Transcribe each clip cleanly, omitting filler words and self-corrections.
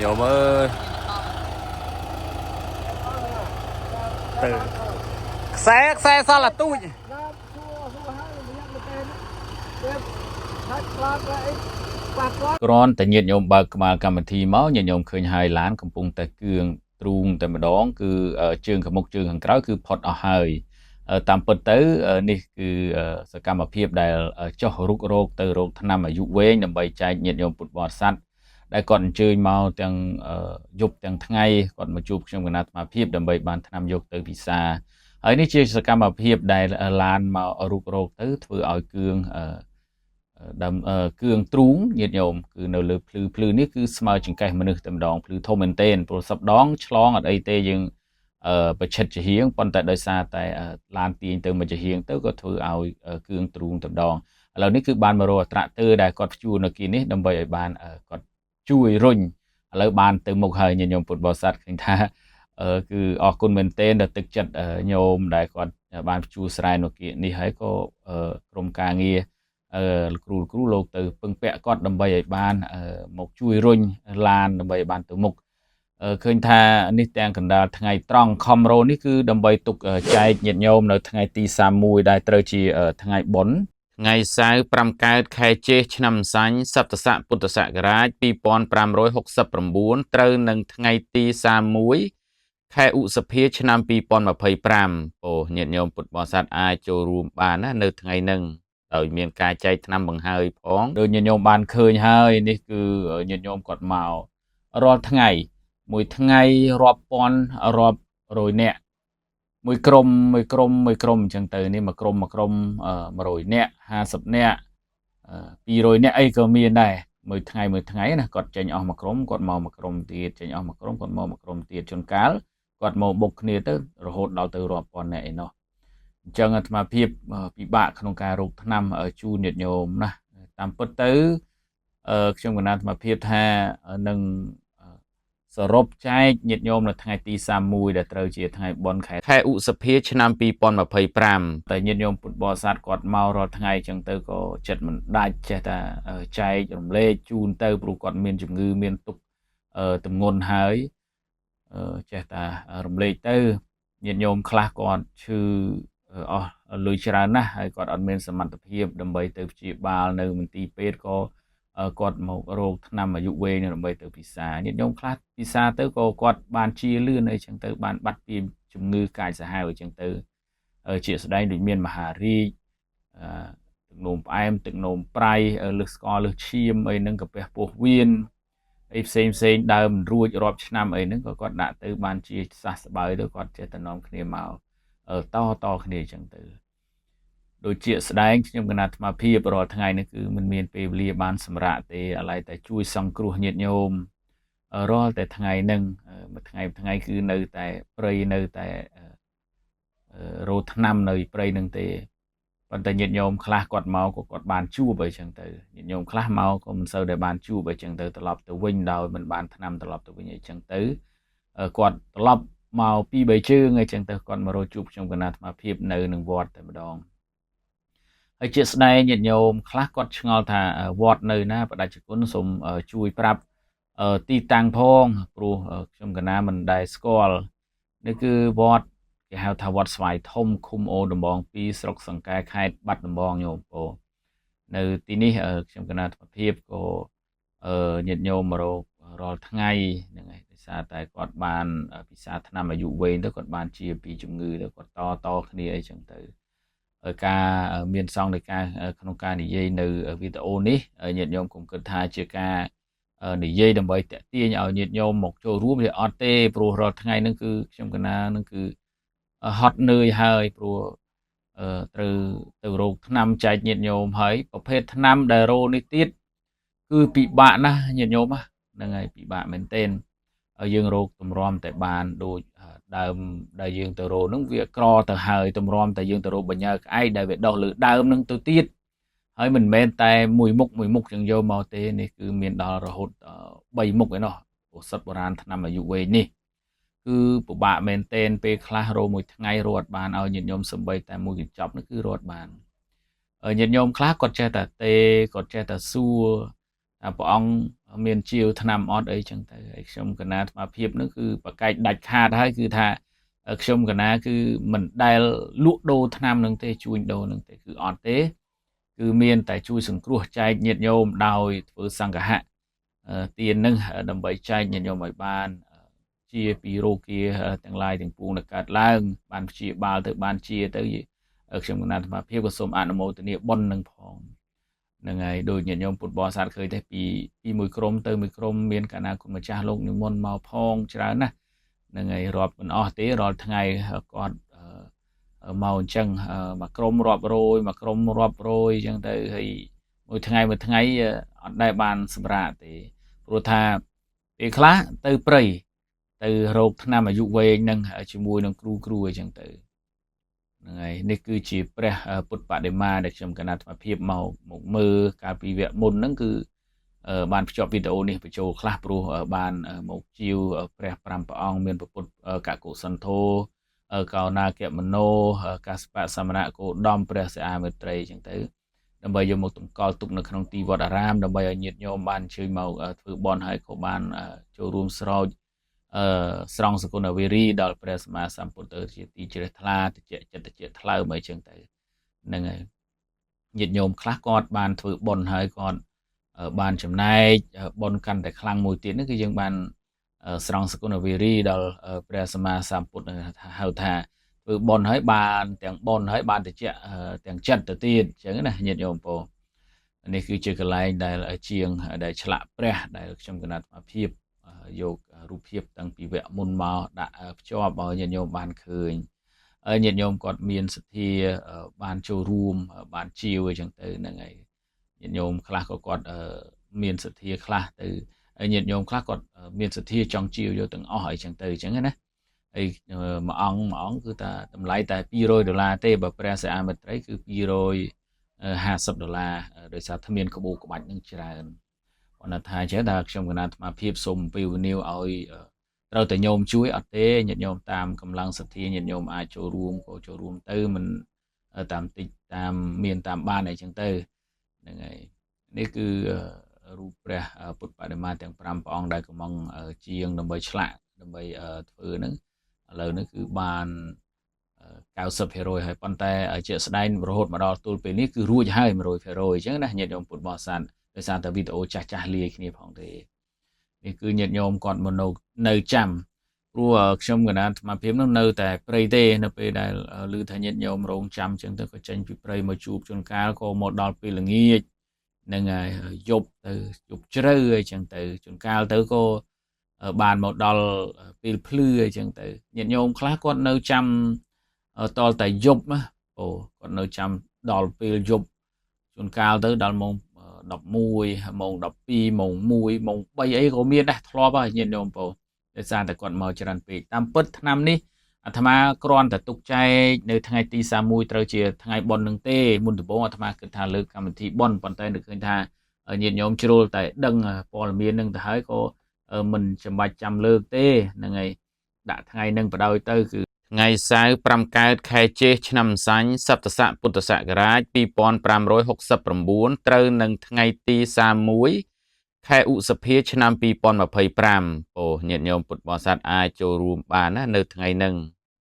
Nhộm ơi từ xe sao là tôi គ្រាន់តែញាតិញោមបើកក្បាលកម្មវិធីមកញាតិញោមឃើញហើយឡានកំពុងតែគឿងទ្រូងតែម្ដងគឺជើងខាងមុខជើងខាងក្រោយគឺផុតអស់ហើយតាមពិតទៅនេះគឺសកម្មភាពដែលចោះរុករោគទៅរោគថ្នាំអាយុវែងដើម្បីចែកញាតិញោមពុទ្ធបរិស័ទដែលគាត់អញ្ជើញមកទាំងយប់ទាំងថ្ងៃគាត់មកជួបខ្ញុំគណៈអាត្មាភាពដើម្បីបានថ្នាំយកទៅពិសាហើយនេះជាសកម្មភាពដែលឡានមករុករោគទៅធ្វើឲ្យគឿងគ្រឿងទ្រូងញាតិញោមគឺនៅលើភ្លឺនេះគឺស្មើចង្កេះមនុស្សតែម្ដងភ្លឺធំមែនទែនព្រោះសប្ដងឆ្លងអត់អីទេយើងប្រឆិតជាហៀងប៉ុន្តែដោយសារតែឡានទាញទៅមកជាហៀងទៅក៏ធ្វើឲ្យគ្រឿងទ្រូងតែម្ដងឥឡូវនេះគឺបានមករកអត្រាទ័រដែលគាត់ព្យួរនៅគីនេះដើម្បីឲ្យបានគាត់ជួយរុញឥឡូវបានទៅមុខហើយញាតិញោមពុទ្ធបរិស័ទឃើញថាគឺអរគុណមែនទែនដល់ទឹកចិត្តញោមដែលគាត់បានព្យួរស្រែនៅគីនេះហើយក៏ក្រុមការងារគ្រូលោកទៅពឹងពាក់គាត់ដើម្បីឲ្យបានមកជួយរុញឡានដើម្បីឲ្យបានទៅមុខឃើញថានេះទាំងកណ្ដាលថ្ងៃត្រង់ខំរោនេះគឺដើម្បីទុកចែកញាតិញោមនៅថ្ងៃទី31ដែលត្រូវជាថ្ងៃបុណ្យថ្ងៃសៅរ៍5កើតខែចេសឆ្នាំសាញ់សតស័កពុទ្ធសករាជ2569ត្រូវនឹងថ្ងៃទី31ខែឧសភាឆ្នាំ2025ពោញាតិញោមពុទ្ធបរិស័ទអាចចូលរួមបានណានៅថ្ងៃហ្នឹងដោយមានការចែកថ្នាំបង្ហើយផងដូចញាតិញោមបានឃើញហើយនេះគឺញាតិញោមគាត់មករាល់ថ្ងៃមួយថ្ងៃរាប់ពាន់រាប់រយនាក់មួយក្រុមអញ្ចឹងទៅនេះមួយក្រុម100នាក់50នាក់200នាក់អីក៏មានដែរមួយថ្ងៃណាគាត់ចេញអស់មួយក្រុមគាត់មកមួយក្រុមទៀតចេញអស់មួយក្រុមគាត់មកមួយក្រុមទៀតជួនកាលគាត់មកបុកគ្នាទៅរហូតដល់ទៅរាប់ពាន់នាក់ឯណោះអញ្ចឹងអាត្មាភាពពិបាកក្នុងការរកថ្នាំជូនញាតិញោមណាតាមពិតទៅខ្ញុំកណាត់អាត្មាភាពថានឹងសរុបចែកញាតិញោមនៅថ្ងៃទី31ដែលត្រូវជាថ្ងៃបុណ្យខែឧសភាឆ្នាំ2025តែញាតិញោមពុទ្ធបរិស័ទគាត់មករាល់ថ្ងៃអញ្ចឹងទៅក៏ចិត្តមិនដាច់ចេះតែចែករំលែកជូនទៅព្រោះគាត់មានជំងឺមានទុក្ខទម្ងន់ហើយចេះតែរំលែកទៅញាតិញោមខ្លះគាត់ឈឺអស់លុយច្រើនណាស់ហើយគាត់អត់មានសមត្ថភាពដើម្បីទៅព្យាបាលនៅមន្ទីរពេទ្យក៏គាត់មករោគថ្នាំអាយុវែងដើម្បីទៅពិសាញាតិញោមខ្លះពិសាទៅក៏គាត់បានជាលឿនអីចឹងទៅបានបាត់ពីជំងឺកាចសាហាវអីចឹងទៅជាស្ដែងដូចមានមហារីកទឹកនោមផ្អែមទឹកនោមប្រៃលើសស្ករលើសឈាមអីហ្នឹងកាពះពោះវៀនអីផ្សេងដើមរួចរាប់ឆ្នាំអីហ្នឹងក៏គាត់ដាក់ទៅបានជាសះស្បើយទៅគាត់ចេះតែនាំគ្នាមកតគ្នាអញ្ចឹងទៅដូចជាស្ដែងខ្ញុំកណាត់អាត្មាភាពរាល់ថ្ងៃនេះគឺមិនមានពេលវេលាបានសម្រាកទេឥឡូវតែជួយសង្គ្រោះញាតិញោមរាល់តែថ្ងៃហ្នឹងមួយថ្ងៃគឺនៅតែព្រៃនៅតែរោថ្នាំនៅព្រៃហ្នឹងទេប៉ុន្តែញាតិញោមខ្លះគាត់មកក៏គាត់បានជួបអីចឹងទៅញាតិញោមខ្លះមកក៏មិនសូវដែលបានជួបអីចឹងទៅត្រឡប់ទៅវិញដោយមិនបានថ្នាំត្រឡប់ទៅវិញអីចឹងទៅគាត់ត្រឡប់មកពី3ជើងអីចឹងទៅគាត់មករកជួបខ្ញុំកណាត់អាត្មាភាពនៅនឹងវត្តតែម្ដងហើយជាស្ដែងញាតិញោមខ្លះគាត់ឆ្ងល់ថាវត្តនៅណាបដិជគុណសូមជួយប្រាប់ទីតាំងផងព្រោះខ្ញុំកណាមិនដែលស្គាល់នេះគឺវត្តគេហៅថាវត្តស្វាយធំឃុំអូដំបង2ស្រុកសង្កែខេត្តបាត់ដំបងញោមពោនៅទីនេះខ្ញុំកណាអាត្មាភាពក៏ញាតិញោមមករករាល់ថ្ងៃហ្នឹងហើយដោយសារតែគាត់បានពិសាថ្នាំអាយុវែងទៅគាត់បានជាពីជំងឺទៅគាត់តគ្នាអីចឹងទៅការមានសង្ឃនៃការក្នុងការនិយាយនៅវីដេអូនេះញាតិញោមកុំគិតថាជាការនិយាយដើម្បីតាក់ទាញឲ្យញាតិញោមមកចូលរួមវាអត់ទេព្រោះរាល់ថ្ងៃហ្នឹងគឺខ្ញុំកណាហ្នឹងគឺហត់នឿយហើយព្រោះត្រូវទៅរោគថ្នាំចែកញាតិញោមហើយប្រភេទថ្នាំដែលរោនេះទៀតគឺពិបាកណាស់ញាតិញោមហ្នឹងហើយពិបាកមែនទែនយើងរោគទម្រាំតែបានដូចដើមដែលយើងទៅរោហ្នឹងវាក្រទៅហើយទម្រាំតែយើងទៅរោបញ្ញាក្អែកដែលវាដុះលើដើមហ្នឹងទៅទៀតហើយមិនមែនតែមួយមុខចឹងយកមកទេនេះគឺមានដល់រហូត3មុខឯណោះឱសថបុរាណថ្នាំអាយុវែងនេះគឺពិបាកមែនទែនពេលខ្លះរោមួយថ្ងៃរត់បានឲ្យញាតិញោមសំបីតែមួយកញ្ចប់នោះគឺរត់បានញាតិញោមខ្លះគាត់ចេះតែទេគាត់ចេះតែសួរថាព្រះអង្គ មានជាវថ្នាំអត់អីចឹងទៅហើយខ្ញុំកណាអាត្មាភាពនោះគឺបកែកដាច់ខាតហើយគឺថាខ្ញុំកណាគឺមិនដែលលក់ដូរថ្នាំនឹងទេជួញដូរនឹងទេគឺអត់ទេគឺមានតែជួយសង្គ្រោះចែកញាតិញោមដោយធ្វើសង្ឃហៈទាននឹងដើម្បីចែកញាតិញោមឲ្យបានជាពីរោគាទាំងឡាយទាំងពួងដែលកើតឡើងបានព្យាបាលទៅបានជាទៅខ្ញុំកណាអាត្មាភាពក៏សូមអនុមោទនាបុណ្យនឹងផងហ្នឹងហើយដូចញាតិញោមពុទ្ធបរិស័ទឃើញទេពីមួយក្រុមទៅមួយក្រុមមានកាលណាគុណម្ចាស់លោកនិមន្តមកផងច្រើនណាស់ហ្នឹងហើយរាប់មិនអស់ទេរាល់ថ្ងៃគាត់មកអញ្ចឹងមួយក្រុមរាប់រយមួយក្រុមរាប់រយអញ្ចឹងទៅហើយមួយថ្ងៃអត់ដែលបានសម្រាកទេព្រោះថាពេលខ្លះទៅព្រៃទៅរោគថ្នាំអាយុវែងហ្នឹងជាមួយនឹងគ្រូអញ្ចឹងទៅហ្នឹងហើយនេះគឺជាព្រះពុទ្ធបដិមាដែលខ្ញុំកណាត់អាភិបមកមើលកាលពីវគ្គមុនហ្នឹងគឺបានភ្ជាប់វីដេអូនេះបញ្ចូលខ្លះព្រោះបានមកជាវព្រះ5ព្រះអង្គមានពុទ្ធកកុសន្ធោកោណាគមនោកាសបៈសមណៈគោដំព្រះសិអាមេត្រីអញ្ចឹងទៅដើម្បីយកមកតម្កល់ទុកនៅក្នុងទីវត្តអារាមដើម្បីឲ្យញាតិញោមបានអញ្ជើញមកធ្វើបន់ហើយក៏បានចូលរួមស្រោចស្រង់សគុណវេរីដល់ព្រះសម្មាសម្ពុទ្ធជាទីជ្រះថ្លាតិចចិត្តជាថ្លើមអីចឹងទៅហ្នឹងហើយញាតិញោមខ្លះគាត់បានធ្វើបុណ្យហើយគាត់បានចំណែកបុណ្យកាន់តែខ្លាំងមួយទៀតនេះគឺយើងបានស្រង់សគុណវេរីដល់ព្រះសម្មាសម្ពុទ្ធហៅថាធ្វើបុណ្យហើយបានទាំងបុណ្យហើយបានតិចទាំងចិត្តទៅទៀតអញ្ចឹងណាញាតិញោមពោនេះគឺជាកន្លែងដែលជាងដែលឆ្លាក់ព្រះដែលខ្ញុំកណាត់អាភិបយករូបភាពតាំងពីវគ្គមុនមកដាក់ភ្ជាប់ឲ្យញាតិញោមបានឃើញញាតិញោមគាត់មានសទ្ធាបានចូលរួមបានជាវអញ្ចឹងទៅហ្នឹងហើយញាតិញោមខ្លះក៏គាត់មានសទ្ធាខ្លះទៅហើយញាតិញោមខ្លះគាត់មានសទ្ធាចង់ជាវយកទាំងអស់អីចឹងទៅអញ្ចឹងណាហើយមួយអង្គគឺថាតម្លៃតែ$200ទេបើព្រះសិអាមេត្រីគឺ$250ដោយសារតែមានក្បូរក្បាច់នឹងច្រើនគាត់ថាចេះតែខ្ញុំកណាអាត្មាភាពសូមអំពាវនាវឲ្យត្រូវតែញោមជួយអត់ទេញាតិញោមតាមកម្លាំងសទ្ធាញាតិញោមអាចចូលរួមក៏ចូលរួមទៅមិនតាមតិចតាមមានតាមបានអីចឹងទៅហ្នឹងហើយនេះគឺរូបព្រះពុទ្ធបដិមាទាំង5ព្រះអង្គដែលកំងជាងដើម្បីឆ្លាក់ដើម្បីធ្វើហ្នឹងឥឡូវនេះគឺបាន90%ហើយប៉ុន្តែជាក់ស្ដែងរហូតមកដល់ទល់ពេលនេះគឺរួចហើយ100%អញ្ចឹងណាញាតិញោមពុទ្ធបរិស័ទដោយសារតែវីដេអូចាស់លាយគ្នាផងទេនេះគឺញាតិញោមគាត់មកនៅចាំព្រោះខ្ញុំកណាអាត្មាភាពនោះនៅតែព្រៃទេនៅពេលដែលឮថាញាតិញោមរងចាំអញ្ចឹងទៅក៏ចេញពីព្រៃមកជួបជួនកាលក៏មកដល់ពេលល្ងាចហ្នឹងហើយយប់ទៅយប់ជ្រៅអីចឹងទៅជួនកាលទៅក៏បានមកដល់ពេលភ្លឺអីចឹងទៅញាតិញោមខ្លះគាត់នៅចាំតលតែយប់ណាអូគាត់នៅចាំដល់ពេលយប់ជួនកាលទៅដល់ម៉ោង11ម៉ោង12ម៉ោង1ម៉ោង3អីក៏មានដែរធ្លាប់ហើយញាតិញោមបងដោយសារតែគាត់មកច្រើនពេកតាមពិតឆ្នាំនេះអាត្មាគ្រាន់តែទុកចែកនៅថ្ងៃទី31ត្រូវជាថ្ងៃបុណ្យនឹងទេមុនដំបូងអាត្មាគិតថាលើកកម្មវិធីបុណ្យប៉ុន្តែនឹកឃើញថាញាតិញោមជ្រុលតែដឹងព័ត៌មាននឹងទៅហើយក៏មិនចាំបាច់ចាំលើកទេហ្នឹងហើយដាក់ថ្ងៃនឹងបដ ாய் ទៅគឺថ្ងៃសៅរ៍5កើតខែចេសឆ្នាំសាញ់សប្តស័កពុទ្ធសករាជ2569ត្រូវនឹងថ្ងៃទី31ខែឧសភាឆ្នាំ2025ពោញាតិញោមពុទ្ធបរិស័ទអាចចូលរួមបានណានៅថ្ងៃហ្នឹង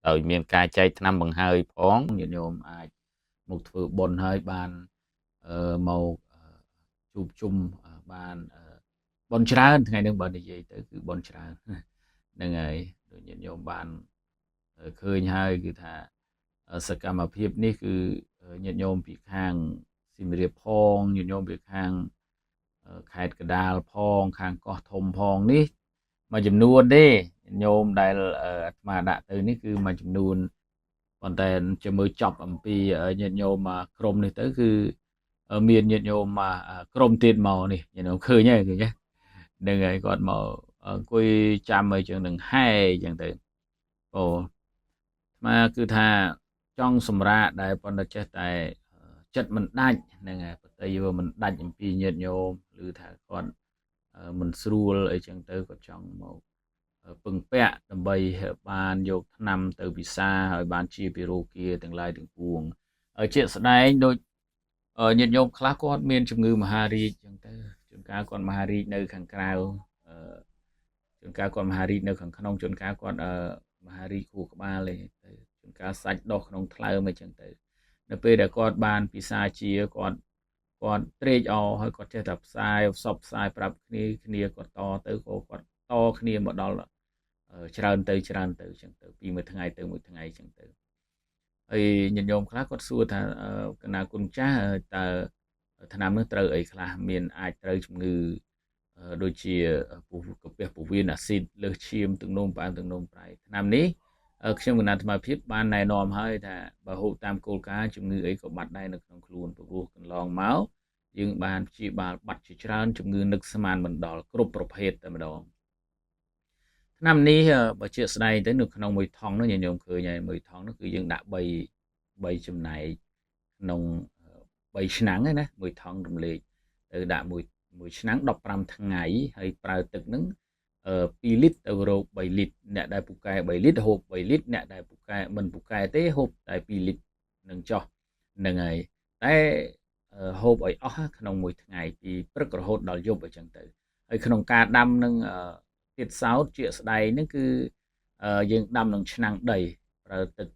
ដោយមានការចែកថ្នាំបង្ហើយផងញាតិញោមអាចមកធ្វើបុណ្យហើយបានមកជួបជុំបានបុណ្យច្រើនថ្ងៃហ្នឹងបើនិយាយទៅគឺបុណ្យច្រើនហ្នឹងហើយដូចញាតិញោមបានឃើញហើយគឺថាសកម្មភាពនេះគឺញាតិញោមពីខាងសៀមរាបផងញាតិញោមពីខាងខេត្តកណ្ដាលផងខាងកោះធំផងនេះមួយចំនួនទេញោមដែលអាត្មាដាក់ទៅនេះគឺមួយចំនួនប៉ុន្តែជាមើលចប់អំពីញាតិញោមក្រុមនេះទៅគឺមានញាតិញោមក្រុមទៀតមកនេះញាតិញោមឃើញហើយឃើញទេនឹងហើយគាត់មកអង្គុយចាំអីចឹងនឹងហែអញ្ចឹងទៅអូមកគឺថាចង់សម្រាកដែរប៉ុន្តែចេះតែចិត្តមិនដាច់ហ្នឹងហើយប្រតិយោមិនដាច់អំពីញាតិញោមឬថាគាត់មិនស្រួលអីចឹងទៅគាត់ចង់មកពឹងពាក់ដើម្បីបានយកថ្នាំទៅពិសាឲ្យបានជាពីរោគាទាំងឡាយទាំងពួងជាក់ស្ដែងដូចញាតិញោមខ្លះគាត់មានជំងឺមហារីកចឹងទៅ ជួនកាលគាត់មហារីកនៅខាងក្រៅជួនកាលគាត់មហារីកនៅខាងក្នុងជួនកាលគាត់មហារីកខួរក្បាលទេទៅជួនកាលសាច់ដុះក្នុងថ្លើមអីចឹងទៅនៅពេលដែលគាត់បានពិសាជាគាត់ត្រេកអរហើយគាត់ចេះតែផ្សាយផ្សព្វផ្សាយប្រាប់គ្នាគាត់តទៅក៏គាត់តគ្នាមកដល់ច្រើនទៅចឹងទៅពីមួយថ្ងៃទៅមួយថ្ងៃចឹងទៅហើយញាតិញោមខ្លះគាត់សួរថាកណាគុណចាស់តើថ្នាំនោះត្រូវអីខ្លះមានអាចត្រូវជំងឺដូចជាកាពះពោះវៀនអាស៊ីតលើសឈាមទឹកនោមផ្អែមទឹកនោមប្រៃថ្នាំនេះខ្ញុំគណៈអាត្មាភាពបានណែនាំហើយថាបើហូបតាមគោលការណ៍ជំងឺអីក៏បាត់ដែរនៅក្នុងខ្លួនព្រោះកន្លងមកយើងបានព្យាបាលបាត់ជាច្រើនជំងឺនឹកស្មានមិនដល់គ្រប់ប្រភេទតែម្ដងថ្នាំនេះបើជាស្ដែងទៅនៅក្នុងមួយថង់នោះញាតិញោមឃើញហើយមួយថង់នោះគឺយើងដាក់3ចំណែកក្នុង3ឆ្នាំងណាមួយថង់រំលែកទៅដាក់មួយឆ្នាំង15ថ្ងៃហើយប្រើទឹកហ្នឹង2លីត្រទៅរោគ3លីត្រអ្នកដែលពូកែ3លីត្រហូប3លីត្រអ្នកដែលពូកែមិនពូកែទេហូបតែ2លីត្រនឹងចុះហ្នឹងហើយតែហូបឲ្យអស់ក្នុងមួយថ្ងៃពីព្រឹករហូតដល់យប់អញ្ចឹងទៅហើយក្នុងការដាំនឹងទៀតសោតជាស្ដែងហ្នឹងគឺយើងដាំនឹងឆ្នាំងដីប្រើទឹក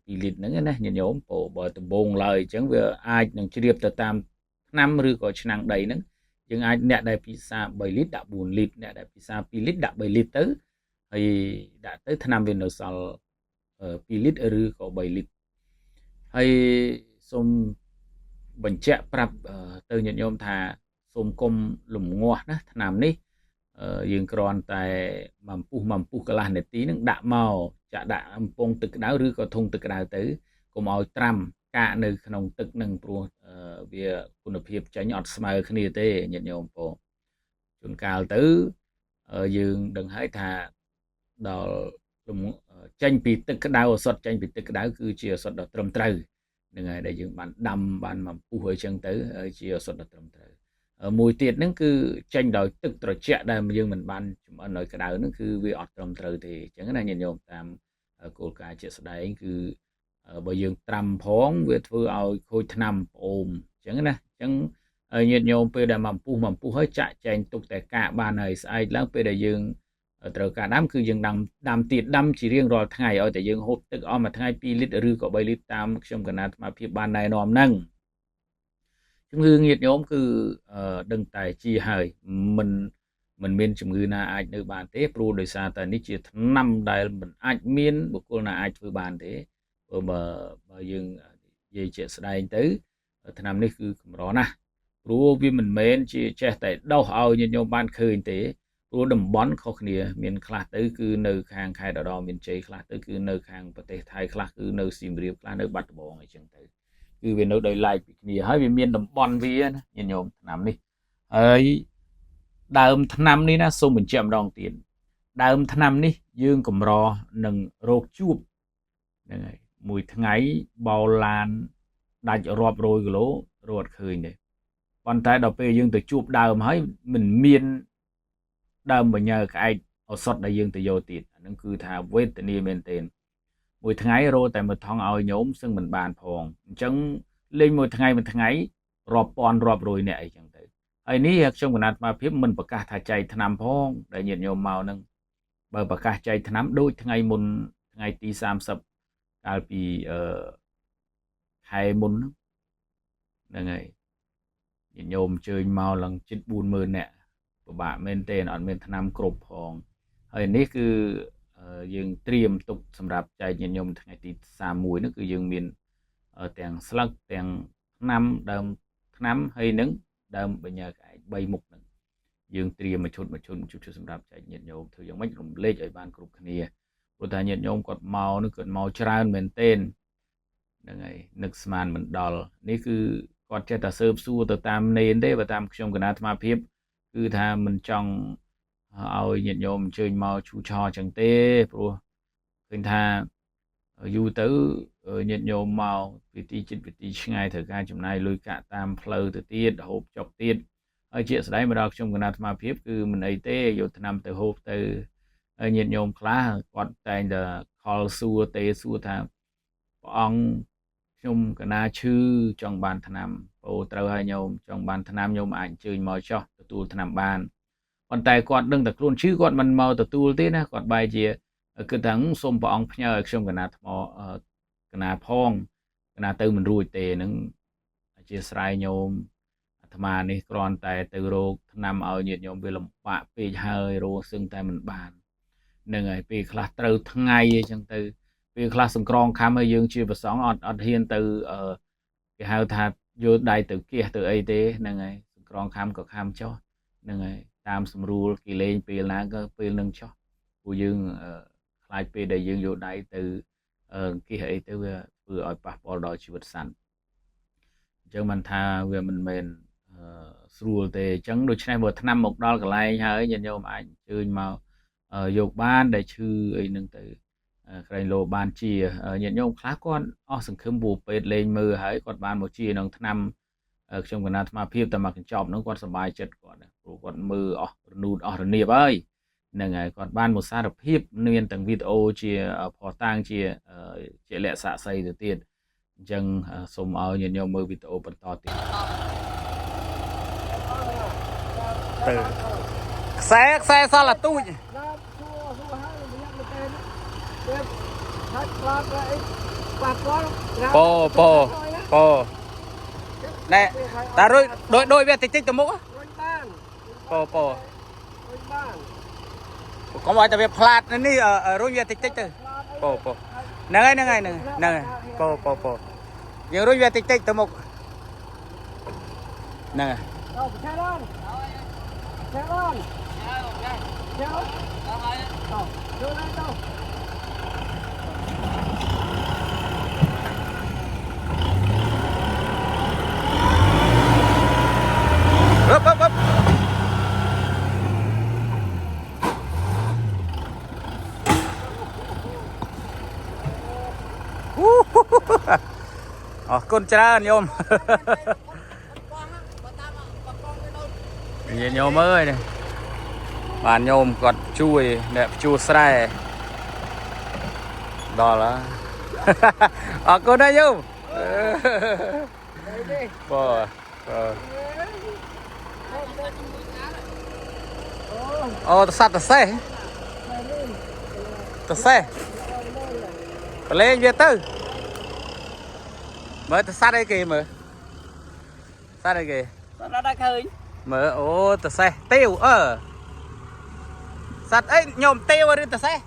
2លីត្រហ្នឹងណាញាតិញោមបើដំបងឡើយអញ្ចឹងវាអាចនឹងជ្រាបទៅតាមឆ្នាំឬក៏ឆ្នាំងដីហ្នឹងយើងអាចអ្នកដែលពិសា3លីត្រដាក់4លីត្រអ្នកដែលពិសា2លីត្រដាក់3លីត្រទៅហើយដាក់ទៅថ្នាំវានៅសល់2លីត្រឬក៏3លីត្រហើយសូមបញ្ជាក់ប្រាប់ទៅញាតិញោមថាសូមកុំលំងាស់ណាថ្នាំនេះយើងគ្រាន់តែមួយពុះកន្លះនាទីនឹងដាក់មកចាក់ដាក់អំពង់ទឹកក្តៅឬក៏ធុងទឹកក្តៅទៅកុំឲ្យត្រាំកាកនៅក្នុងទឹកនឹងព្រោះវាគុណភាពចេញអត់ស្មើគ្នាទេញាតិញោមបងជួនកាលទៅយើងដឹងហើយថាដល់ចេញពីទឹកក្តៅឱសថចេញពីទឹកក្តៅគឺជាឱសថដ៏ត្រឹមត្រូវនឹងហើយដែលយើងបានដាំបានមកពុះអីចឹងទៅជាឱសថដ៏ត្រឹមត្រូវមួយទៀតហ្នឹងគឺចេញដោយទឹកត្រជាក់ដែលយើងមិនបានចម្អិនឲ្យក្តៅហ្នឹងគឺវាអត់ត្រឹមត្រូវទេអញ្ចឹងណាញាតិញោមតាមគោលការណ៍ជាក់ស្ដែងគឺបើយើងត្រាំផងវាធ្វើឲ្យខូចថ្នាំប្អូនអញ្ចឹងណាអញ្ចឹងញាតិញោមពេលដែលមកពុះហើយចាក់ចែងទុកតែកាកបានហើយស្អែកឡើងពេលដែលយើងត្រូវការដាំគឺយើងដាំទៀតដាំជារៀងរាល់ថ្ងៃឲ្យតែយើងហូបទឹកអស់មួយថ្ងៃ2លីត្រឬក៏3លីត្រតាមខ្ញុំកណាអាត្មាភាពបានណែនាំហ្នឹងជំងឺញាតិញោមគឺដឹងតែជាហើយមិនមានជំងឺណាអាចនៅបានទេព្រោះដោយសារតែនេះជាថ្នាំដែលមិនអាចមានបុគ្គលណាអាចធ្វើបានទេបើយើងនិយាយជាក់ស្ដែងទៅថ្នាំនេះគឺកម្រណាស់ព្រោះវាមិនមែនជាចេះតែដោះឲ្យញាតិញោមបានឃើញទេព្រោះតំបន់ខុសគ្នាមានខ្លះទៅគឺនៅខាងខេត្តឧត្តរមានជ័យខ្លះទៅគឺនៅខាងប្រទេសថៃខ្លះគឺនៅសៀមរាបខ្លះនៅបាត់ដំបងអីចឹងទៅគឺវានៅដោយឡែកពីគ្នាហើយវាមានតំបន់វាណាញាតិញោមថ្នាំនេះហើយដើមថ្នាំនេះណាសូមបញ្ជាក់ម្ដងទៀតដើមថ្នាំនេះយើងកម្រនឹងរោគជួបហ្នឹងហើយមួយថ្ងៃបោឡានដាច់រាប់រយគីឡូរត់ឃើញទេប៉ុន្តែដល់ពេលយើងទៅជួបដើមហើយមិនមានដើមបញើក្អែកឱសថដែលយើងទៅយកទៀតអាហ្នឹងគឺថាវេទនាមែនទែនមួយថ្ងៃរត់តែមួយថងឲ្យញោមសឹងមិនបានផងអញ្ចឹងលេងមួយថ្ងៃរាប់ពាន់រាប់រយអ្នកអីចឹងទៅហើយនេះខ្ញុំគណៈអាត្មាភាពមិនប្រកាសថាចែកថ្នាំផងដែលញាតិញោមមកហ្នឹងបើប្រកាសចែកថ្នាំដូចថ្ងៃមុនថ្ងៃទី30កាលពីខែមុនហ្នឹងហើយញាតិញោមអញ្ជើញមកឡើងជិត40000នាក់ពិបាកមែនទេអត់មានថ្នាំគ្រប់ផងហើយនេះគឺយើងត្រៀមទុកសម្រាប់ចែកញាតិញោមថ្ងៃទី31នោះគឺយើងមានទាំងស្លឹកទាំងថ្នាំដើមថ្នាំហើយនឹងដើមបញ្ញាក្អែក3មុខហ្នឹងយើងត្រៀមមួយឈុតសម្រាប់ចែកញាតិញោមធ្វើយ៉ាងម៉េចរំលែកឲ្យបានគ្រប់គ្នាព្រោះថាញាតិញោមគាត់មកនោះគាត់មកច្រើនមែនទែនហ្នឹងហើយនឹកស្មានមិនដល់នេះគឺគាត់ចេះតែសើបសួរទៅតាមនេនទេបើតាមខ្ញុំគណៈអាត្មាភាពគឺថាមិនចង់ឲ្យញាតិញោមអញ្ជើញមកឈូឆរចឹងទេព្រោះឃើញថាយូរទៅញាតិញោមមកពីទីជិតពីទីឆ្ងាយត្រូវការចំណាយលុយកាក់តាមផ្លូវទៅទៀតហូបចុកទៀតហើយជាស្ដែងមកដល់ខ្ញុំគណៈអាត្មាភាពគឺមិនអីទេយកថ្នាំទៅហូបទៅហើយញាតិញោមខ្លះគាត់តែងតែខលសួរទេសួរថាព្រះអង្គ nhôm cái na chư trong bàn thằng nam ô trâu hai nhôm trong bàn thằng nam nhôm ảnh chơi mò cho tu thằng nam bàn còn tại còn đừng tập luôn chứ còn mình mò tu thế na còn bài gì cứ thằng xôm bọng nhờ trong cái na mò cái na phong cái na từ mình ruồi tề nâng chia sài nhôm thằng mà này còn tại từ rô nằm ở nhiệt nhôm về làm bạ về hơi rô xương tại mình bàn nâng ấy về class từ thằng ngày chẳng từ về class sông cron khám hơi dương chưa vào sóng ọt hiên từ cái hai thà vô đại từ kia từ ấy thế nâng ấy cron khám có khám cho nâng ấy tam sum rule kỳ lên về là có về nâng cho của dương class về đại dương vô đại từ kia ấy từ vừa ở passport đòi chịu vật sẵn chứ mình tha về mình rùa thì chẳng được này vừa năm một đo cái này hơi nhìn vô mà anh chơi mà dục ban để chư ấy nâng từ cái lô ban chia nhận nhau khá con sừng khơm bù bệt lên mưa hãy còn ban một chia nâng năm trong cái nào mà phim tầm mặc chọc nó còn sờ chết còn mưa nút niệm ơi nâng ngày còn ban một sa đập hiếp nên tầng video chia phò tang chia lẹ xạ xây từ tiền chân xôm ở nhìn nhau mưa video bật to tiền từ xe sao là tôi po nè ta đôi về tích tích từ mốc po có mọi tập việc plat này ở đôi về tích tích từ po nè po giờ đôi về tích tích từ mốc nè Up. Con cha nhôm. Nhìn nhôm ơi này. Bàn nhôm còn chui đẹp chua sài. Đó là. Con đây nhôm. Bò. Ta sát ta xe lên về tư mới ta sát đây kìa mở sát đây kìa mở ta xe tiêu sát ấy nhôm tiêu ở đây ta xe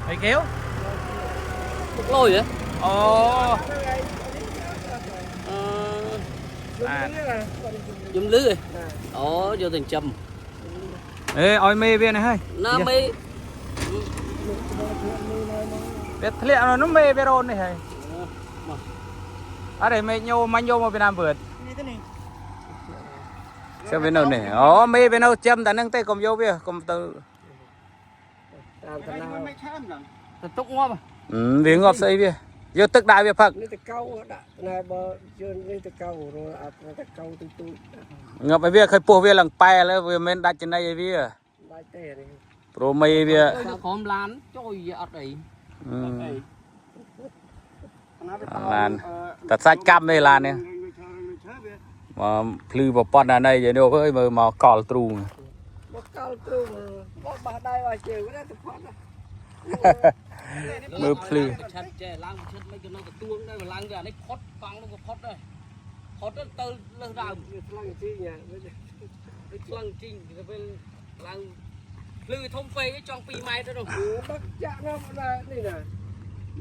mày kéo lôi vậy dùng lưới rồi vô thành châm ê oi mê bên này hơi nó mê biết liệu nó mê bên rôn này hay ở đây mê nhô manh nhô mà Việt Nam vượt xem bên nào này mê bên nào châm ta nâng tay cầm vô bia cầm từ túc ngon mà viên ngọt xây bia vô tức đại bia phật ngọc bia khơi po bia lằng peแล้วbia men đặt trên đây bia pro mê bia khom lan trôi ở đây lanตัดសាច់កាប់មេឡាននេះមកភ្លឺបប៉ុនអានេះយនោះអើយមើលមកកលទ្រូងបាស់ដៃឲ្យជើងទៅផុតមើលភ្លឺឆាត់ចេះឡើងឆាត់មិនចំណងទទួលដែរឡើងទៅអានេះផុតកង់នោះក៏ផុតដែរផុតទៅលើដើមខ្លាំងជីងខ្លាំងជីងទៅពេលឡើងភ្លឺធំពេកចង់2ម៉ែត្រទៅនោះដឹកចាក់នោះនេះណា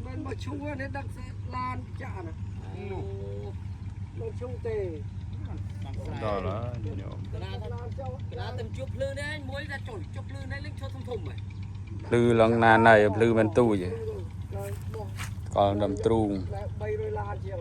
មិនមកឈូនេះដឹកឡានចាក់ណាមិនឈូទេដល់ហើយកណាទៅជួបភ្លឺនេះមួយថាចុយជួបភ្លឺនេះលេងឈើធំៗហ៎ភ្លឺឡងណាណៃភ្លឺមិនទូចកលដំទ្រូង300 ឡានជាង